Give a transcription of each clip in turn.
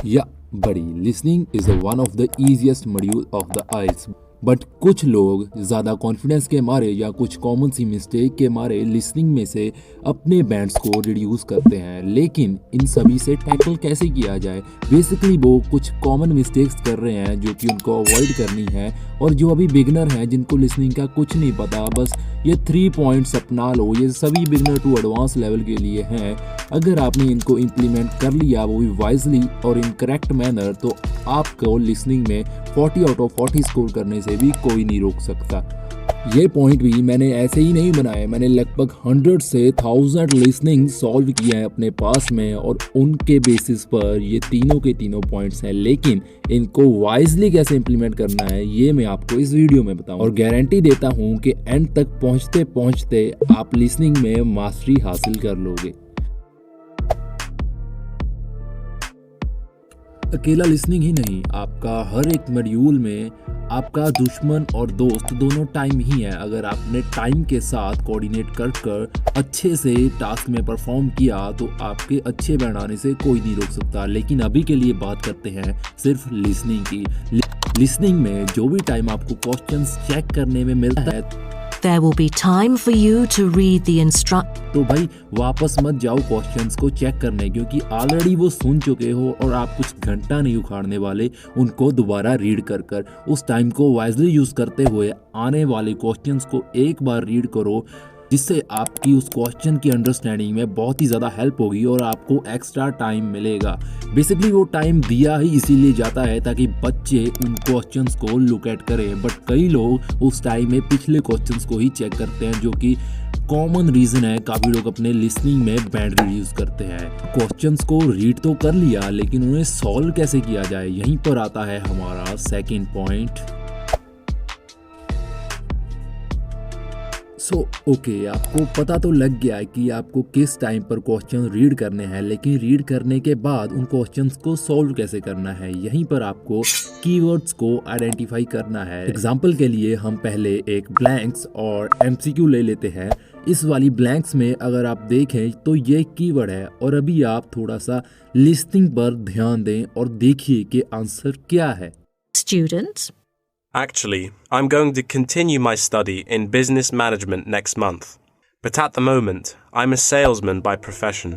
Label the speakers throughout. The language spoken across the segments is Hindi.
Speaker 1: Yeah, buddy, listening is one of the easiest module of the IELTS. But कुछ लोग ज़्यादा कॉन्फिडेंस के मारे या कुछ कॉमन सी मिस्टेक के मारे लिसनिंग में से अपने बैंड्स को रिड्यूस करते हैं। लेकिन इन सभी से टैकल कैसे किया जाए? बेसिकली वो कुछ कॉमन मिस्टेक्स कर रहे हैं जो कि उनको अवॉइड करनी है, और जो अभी बिगनर हैं जिनको लिसनिंग का कुछ नहीं पता, बस ये 3 पॉइंट्स अपना लो। ये सभी बिगनर टू एडवांस लेवल के लिए हैं। अगर आपने इनको इम्प्लीमेंट कर लिया, वो भी वाइजली और इन करेक्ट मैनर, तो आपको लिसनिंग में 40 आउट ऑफ 40 स्कोर करने से भी कोई नहीं रोक सकता। ये पॉइंट भी मैंने ऐसे ही नहीं बनाए, मैंने लगभग 100 से 1000 लिसनिंग सॉल्व किया है अपने पास में, और उनके बेसिस पर ये तीनों के तीनों पॉइंट्स हैं। लेकिन इनको वाइजली कैसे इंप्लीमेंट करना है ये मैं आपको इस वीडियो में बताऊं, और गारंटी देता हूं कि एंड तक पहुंचते पहुंचते आप लिसनिंग में मास्टरी हासिल कर लोगे। अकेला लिसनिंग ही नहीं, आपका हर एक मॉड्यूल में आपका दुश्मन और दोस्त दोनों टाइम ही है। अगर आपने टाइम के साथ कोऑर्डिनेट कर अच्छे से टास्क में परफॉर्म किया तो आपके अच्छे बैंड आने से कोई नहीं रोक सकता। लेकिन अभी के लिए बात करते हैं सिर्फ लिसनिंग की। लिसनिंग में जो भी टाइम आपको क्वेश्चंस चेक करने में मिलता है,
Speaker 2: There will be time for you to read the
Speaker 1: तो भाई वापस मत जाओ क्वेश्चंस को चेक करने, क्योंकि ऑलरेडी वो सुन चुके हो और आप कुछ घंटा नहीं उखाड़ने वाले उनको दोबारा रीड कर। उस टाइम को वाइजली यूज करते हुए आने वाले क्वेश्चंस को एक बार रीड करो, जिससे आपकी उस क्वेश्चन की अंडरस्टैंडिंग में बहुत ही ज़्यादा हेल्प होगी और आपको एक्स्ट्रा टाइम मिलेगा। बेसिकली वो टाइम दिया ही इसीलिए जाता है ताकि बच्चे उन क्वेश्चंस को लुक एट करें, बट कई लोग उस टाइम में पिछले क्वेश्चंस को ही चेक करते हैं, जो कि कॉमन रीज़न है। काफ़ी लोग अपने लिसनिंग में बैंड रिड्यूस करते हैं। क्वेश्चंस को रीड तो कर लिया, लेकिन उन्हें सॉल्व कैसे किया जाए, यहीं पर आता है हमारा सेकेंड पॉइंट। ओके, आपको पता तो लग गया है कि आपको किस टाइम पर क्वेश्चन रीड करने हैं, लेकिन रीड करने के बाद उन क्वेश्चंस को सॉल्व कैसे करना है, यहीं पर आपको कीवर्ड्स को आइडेंटिफाई करना है। एग्जांपल के लिए हम पहले एक ब्लैंक्स और एमसीक्यू ले लेते हैं। इस वाली ब्लैंक्स में अगर आप देखें तो ये कीवर्ड है, और अभी आप थोड़ा सा लिस्टिंग पर ध्यान दें और देखिए कि आंसर क्या है।
Speaker 2: students.
Speaker 3: Actually, I'm going to continue my study in business management next month. But at the moment, I'm a salesman by profession.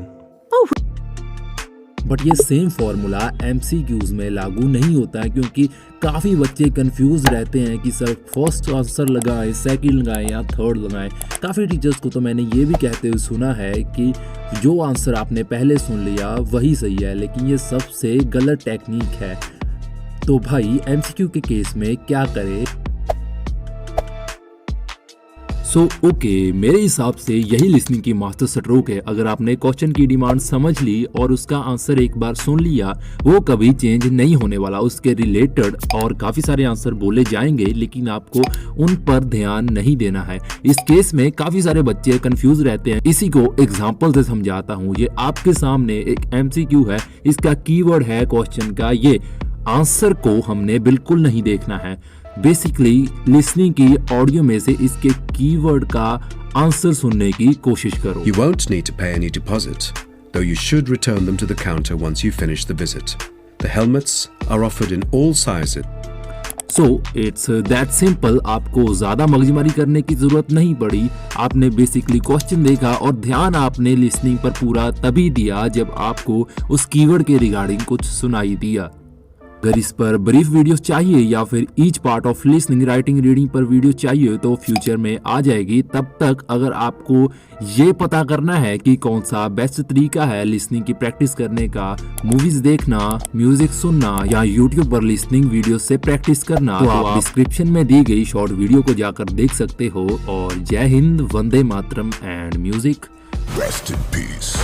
Speaker 1: But ये सेम फॉर्मूला MCQs में लागू नहीं होता है, क्योंकि काफ़ी बच्चे कंफ्यूज रहते हैं कि सर फर्स्ट आंसर लगाएं, सेकंड लगाएं या थर्ड लगाएं। काफ़ी टीचर्स को तो मैंने ये भी कहते हुए सुना है कि जो आंसर आपने पहले सुन लिया वही सही है, लेकिन ये सबसे गलत टेक्निक है। तो भाई MCQ के केस में क्या करें? ओके, मेरे हिसाब से यही लिसनिंग की मास्टर स्ट्रोक है। अगर आपने क्वेश्चन की डिमांड समझ ली और उसका आंसर एक बार सुन लिया, वो कभी चेंज नहीं होने वाला। उसके रिलेटेड और काफ़ी सारे आंसर बोले जाएंगे, लेकिन आपको उन पर ध्यान नहीं देना है। इस केस में काफ़ी सारे बच्चे कंफ्यूज रहते हैं। इसी को एग्जाम्पल से समझाता हूँ। ये आपके सामने एक MCQ है, इसका कीवर्ड है क्वेश्चन का ये। आंसर को हमने बिल्कुल नहीं देखना है। बेसिकली लिसनिंग की ऑडियो में से इसके कीवर्ड का आंसर सुनने की कोशिश करो।
Speaker 4: You won't need to pay any deposit, though you should return them to the counter once you finish the visit. The helmets are offered in all sizes.
Speaker 1: It's that simple. आपको ज्यादा मगजमारी करने की जरूरत नहीं पड़ी। आपने बेसिकली क्वेश्चन देखा और ध्यान आपने लिसनिंग पर पूरा तभी दिया जब आपको उस कीवर्ड के रिगार्डिंग कुछ सुनाई दिया। अगर इस पर ब्रीफ वीडियोस चाहिए या फिर each part of listening, writing, reading पर वीडियो चाहिए तो फ्यूचर में आ जाएगी। तब तक अगर आपको ये पता करना है कि कौन सा बेस्ट तरीका है लिसनिंग की प्रैक्टिस करने का, मूवीज देखना, म्यूजिक सुनना या यूट्यूब पर लिसनिंग वीडियो से प्रैक्टिस करना, तो आप डिस्क्रिप्शन में दी गई शॉर्ट वीडियो को जाकर देख सकते हो। और जय हिंद, वंदे मातरम and music.
Speaker 5: Rest in peace.